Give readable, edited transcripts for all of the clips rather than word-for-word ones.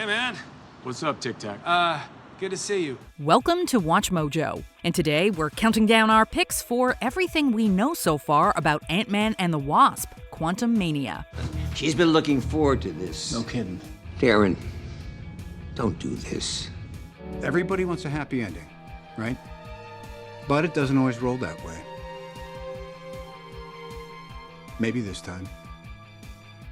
Hey, man. What's up, Tic Tac? Good to see you. Welcome to WatchMojo, and today we're counting down our picks for everything we know so far about Ant-Man and the Wasp: Quantumania. She's been looking forward to this. No kidding. Darren, don't do this. Everybody wants a happy ending, right? But it doesn't always roll that way. Maybe this time.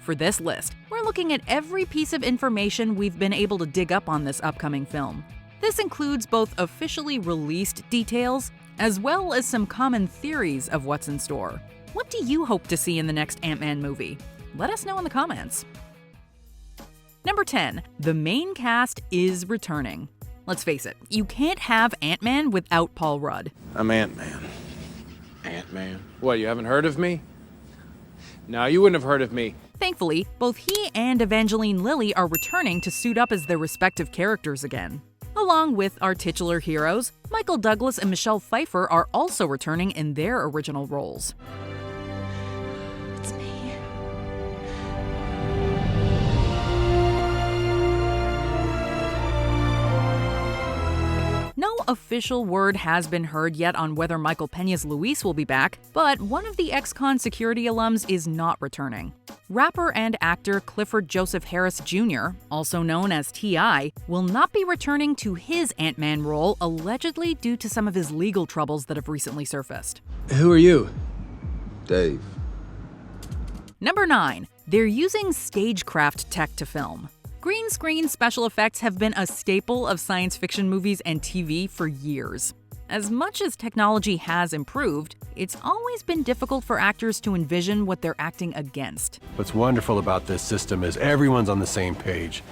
For this list, we're looking at every piece of information we've been able to dig up on this upcoming film. This includes both officially released details, as well as some common theories of what's in store. What do you hope to see in the next Ant-Man movie? Let us know in the comments. Number 10. The main cast is returning. Let's face it, you can't have Ant-Man without Paul Rudd. I'm Ant-Man. Ant-Man? What, you haven't heard of me? No, you wouldn't have heard of me. Thankfully, both he and Evangeline Lilly are returning to suit up as their respective characters again. Along with our titular heroes, Michael Douglas and Michelle Pfeiffer are also returning in their original roles. It's me. No official word has been heard yet on whether Michael Peña's Luis will be back, but one of the ex-con security alums is not returning. Rapper and actor Clifford Joseph Harris Jr., also known as T.I., will not be returning to his Ant-Man role, allegedly due to some of his legal troubles that have recently surfaced. Who are you? Dave. Number 9. They're using stagecraft tech to film. Green screen special effects have been a staple of science fiction movies and TV for years. As much as technology has improved, it's always been difficult for actors to envision what they're acting against. What's wonderful about this system is everyone's on the same page.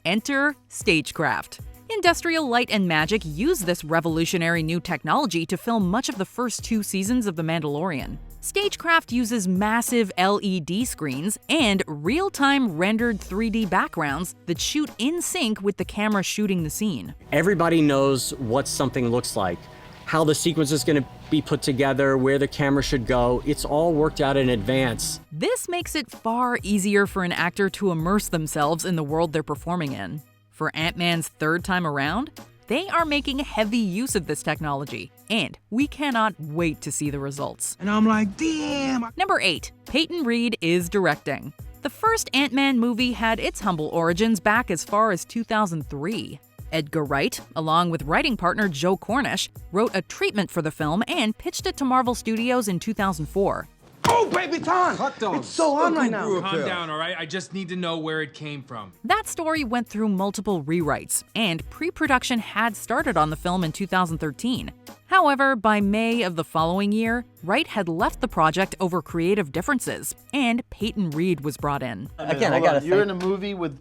Enter stagecraft. Industrial Light and Magic used this revolutionary new technology to film much of the first 2 seasons of The Mandalorian. Stagecraft uses massive LED screens and real-time rendered 3D backgrounds that shoot in sync with the camera shooting the scene. Everybody knows what something looks like, how the sequence is going to be put together, where the camera should go. It's all worked out in advance. This makes it far easier for an actor to immerse themselves in the world they're performing in. For Ant-Man's 3rd time around, they are making heavy use of this technology, and we cannot wait to see the results. And I'm like, damn! Number 8. Peyton Reed is directing. The first Ant-Man movie had its humble origins back as far as 2003. Edgar Wright, along with writing partner Joe Cornish, wrote a treatment for the film and pitched it to Marvel Studios in 2004. Oh, baby, time! It's so on right now. Calm down, all right? I just need to know where it came from. That story went through multiple rewrites, and pre-production had started on the film in 2013. However, by May of the following year, Wright had left the project over creative differences, and Peyton Reed was brought in. Again, I gotta say, You're in a movie with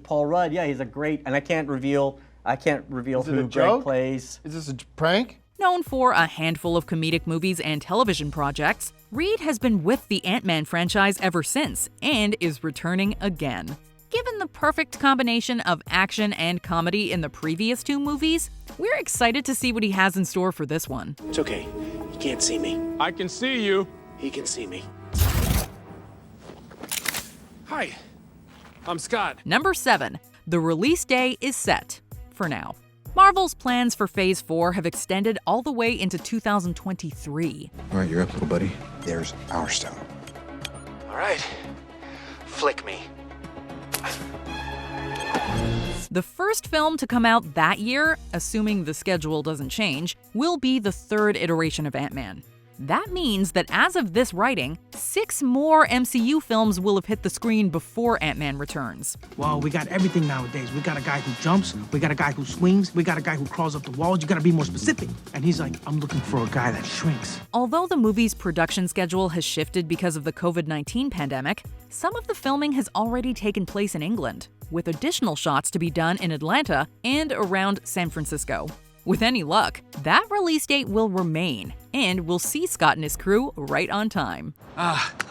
Paul Rudd. Yeah, he's a great, and I can't reveal Is it a who Greg joke? plays. Is this a prank? Known for a handful of comedic movies and television projects, Reed has been with the Ant-Man franchise ever since and is returning again. Given the perfect combination of action and comedy in the previous 2 movies, we're excited to see what he has in store for this one. It's okay. He can't see me. I can see you. He can see me. Hi. I'm Scott. Number 7. The release day is set, for now. Marvel's plans for Phase 4 have extended all the way into 2023. All right, you're up, little buddy. There's our stone. All right. Flick me. The first film to come out that year, assuming the schedule doesn't change, will be the 3rd iteration of Ant-Man. That means that as of this writing, 6 more MCU films will have hit the screen before Ant-Man returns. Well, we got everything nowadays. We got a guy who jumps, we got a guy who swings, we got a guy who crawls up the walls. You gotta be more specific. And he's like, I'm looking for a guy that shrinks. Although the movie's production schedule has shifted because of the COVID-19 pandemic, some of the filming has already taken place in England, with additional shots to be done in Atlanta and around San Francisco. With any luck, that release date will remain, and we'll see Scott and his crew right on time.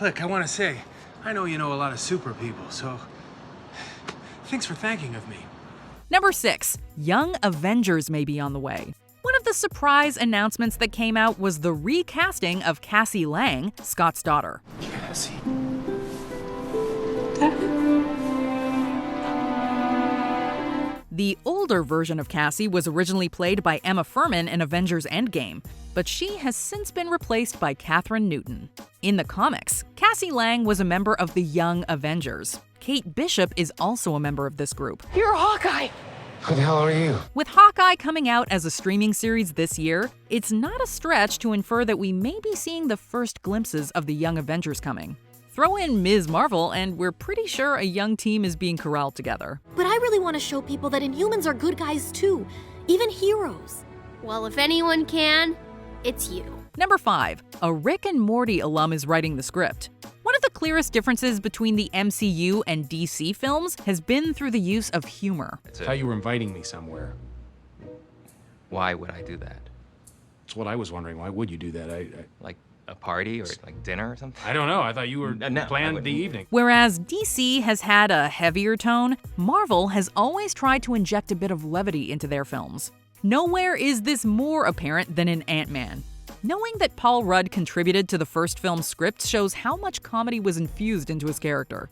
Look, I want to say, I know you know a lot of super people, so thanks for thanking of me. Number 6. Young Avengers may be on the way. One of the surprise announcements that came out was the recasting of Cassie Lang, Scott's daughter. Cassie. The older version of Cassie was originally played by Emma Fuhrmann in Avengers Endgame, but she has since been replaced by Katherine Newton. In the comics, Cassie Lang was a member of the Young Avengers. Kate Bishop is also a member of this group. You're Hawkeye! Who the hell are you? With Hawkeye coming out as a streaming series this year, it's not a stretch to infer that we may be seeing the first glimpses of the Young Avengers coming. Throw in Ms. Marvel, and we're pretty sure a young team is being corralled together. But I really want to show people that Inhumans are good guys too, even heroes. Well, if anyone can, it's you. Number 5. A Rick and Morty alum is writing the script. One of the clearest differences between the MCU and DC films has been through the use of humor. I thought you were inviting me somewhere. Why would I do that? That's what I was wondering. Why would you do that? Like a party or like dinner or something? I don't know. I thought you were No, I planned the wouldn't. evening. Whereas DC has had a heavier tone, Marvel has always tried to inject a bit of levity into their films. Nowhere is this more apparent than in Ant-Man. Knowing that Paul Rudd contributed to the first film's script shows how much comedy was infused into his character.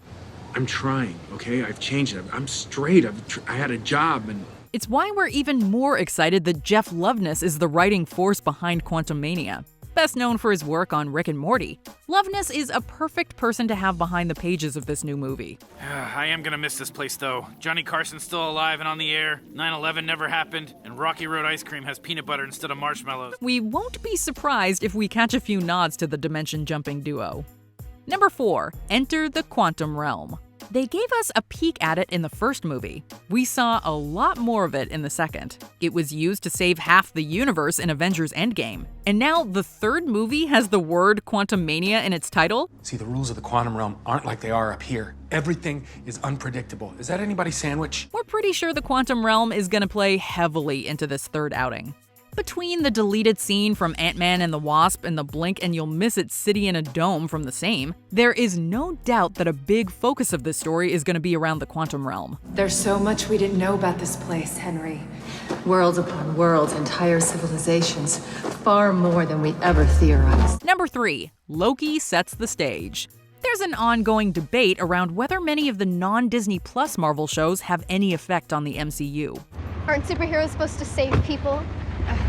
I'm trying, okay? I've changed it. I'm straight. I had a job and... It's why we're even more excited that Jeff Loveness is the writing force behind Quantumania. Best known for his work on Rick and Morty, Loveness is a perfect person to have behind the pages of this new movie. I am gonna miss this place though. Johnny Carson's still alive and on the air, 9/11 never happened, and Rocky Road ice cream has peanut butter instead of marshmallows. We won't be surprised if we catch a few nods to the dimension-jumping duo. Number 4. Enter the Quantum Realm. They gave us a peek at it in the first movie. We saw a lot more of it in the second. It was used to save half the universe in Avengers Endgame. And now the third movie has the word Quantumania in its title? See, the rules of the quantum realm aren't like they are up here. Everything is unpredictable. Is that anybody's sandwich? We're pretty sure the Quantum Realm is going to play heavily into this third outing. Between the deleted scene from Ant-Man and the Wasp and the blink and you'll miss it city in a dome from the same, there is no doubt that a big focus of this story is going to be around the quantum realm. There's so much we didn't know about this place, Henry. Worlds upon worlds, entire civilizations, far more than we ever theorized. Number 3. Loki sets the stage. There's an ongoing debate around whether many of the non-Disney Plus Marvel shows have any effect on the MCU. Aren't superheroes supposed to save people?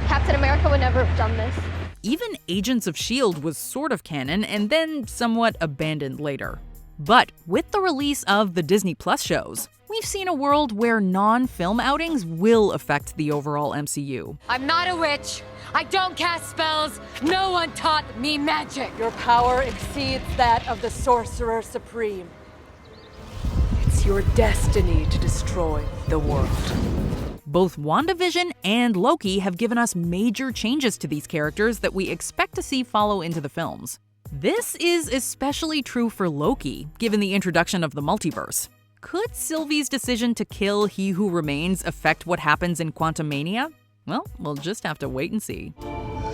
Captain America would never have done this. Even Agents of S.H.I.E.L.D. was sort of canon and then somewhat abandoned later. But with the release of the Disney Plus shows, we've seen a world where non-film outings will affect the overall MCU. I'm not a witch. I don't cast spells. No one taught me magic. Your power exceeds that of the Sorcerer Supreme. It's your destiny to destroy the world. Both WandaVision and Loki have given us major changes to these characters that we expect to see follow into the films. This is especially true for Loki, given the introduction of the multiverse. Could Sylvie's decision to kill He Who Remains affect what happens in Quantumania? Well, we'll just have to wait and see.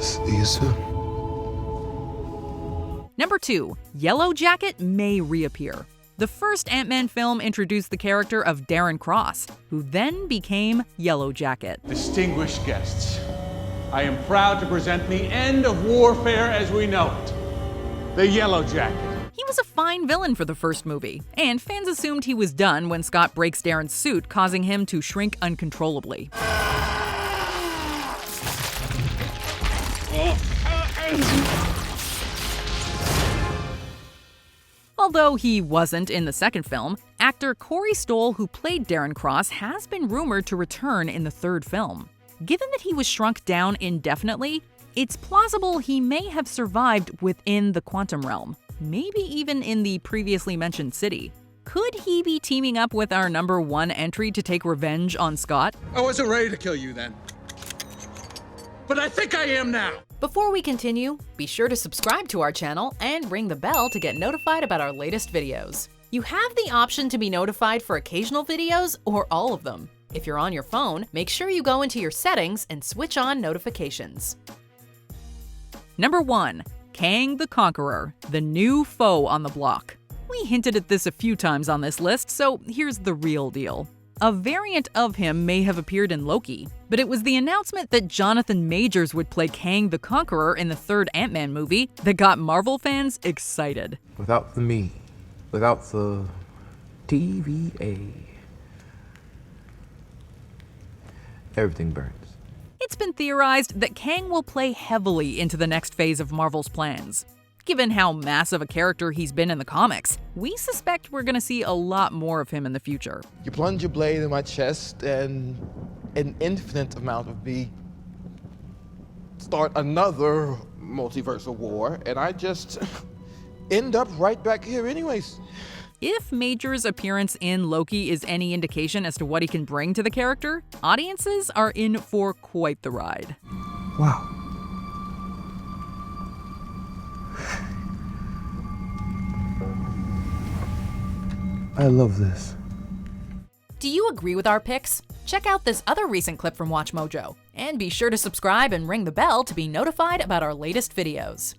See you soon. Number 2. Yellowjacket May Reappear. The first Ant-Man film introduced the character of Darren Cross, who then became Yellowjacket. Distinguished guests, I am proud to present the end of warfare as we know it, the Yellowjacket. He was a fine villain for the first movie, and fans assumed he was done when Scott breaks Darren's suit, causing him to shrink uncontrollably. Although he wasn't in the second film, actor Corey Stoll, who played Darren Cross, has been rumored to return in the third film. Given that he was shrunk down indefinitely, it's plausible he may have survived within the quantum realm, maybe even in the previously mentioned city. Could he be teaming up with our number 1 entry to take revenge on Scott? I wasn't ready to kill you then, but I think I am now. Before we continue, be sure to subscribe to our channel and ring the bell to get notified about our latest videos. You have the option to be notified for occasional videos or all of them. If you're on your phone, make sure you go into your settings and switch on notifications. Number 1. Kang the Conqueror, the new foe on the block. We hinted at this a few times on this list, so here's the real deal. A variant of him may have appeared in Loki, but it was the announcement that Jonathan Majors would play Kang the Conqueror in the third Ant-Man movie that got Marvel fans excited. Without the me, without the TVA, everything burns. It's been theorized that Kang will play heavily into the next phase of Marvel's plans. Given how massive a character he's been in the comics, we suspect we're gonna see a lot more of him in the future. You plunge your blade in my chest, and an infinite amount of me start another multiversal war, and I just end up right back here anyways. If Major's appearance in Loki is any indication as to what he can bring to the character, audiences are in for quite the ride. Wow. I love this. Do you agree with our picks? Check out this other recent clip from WatchMojo, and be sure to subscribe and ring the bell to be notified about our latest videos.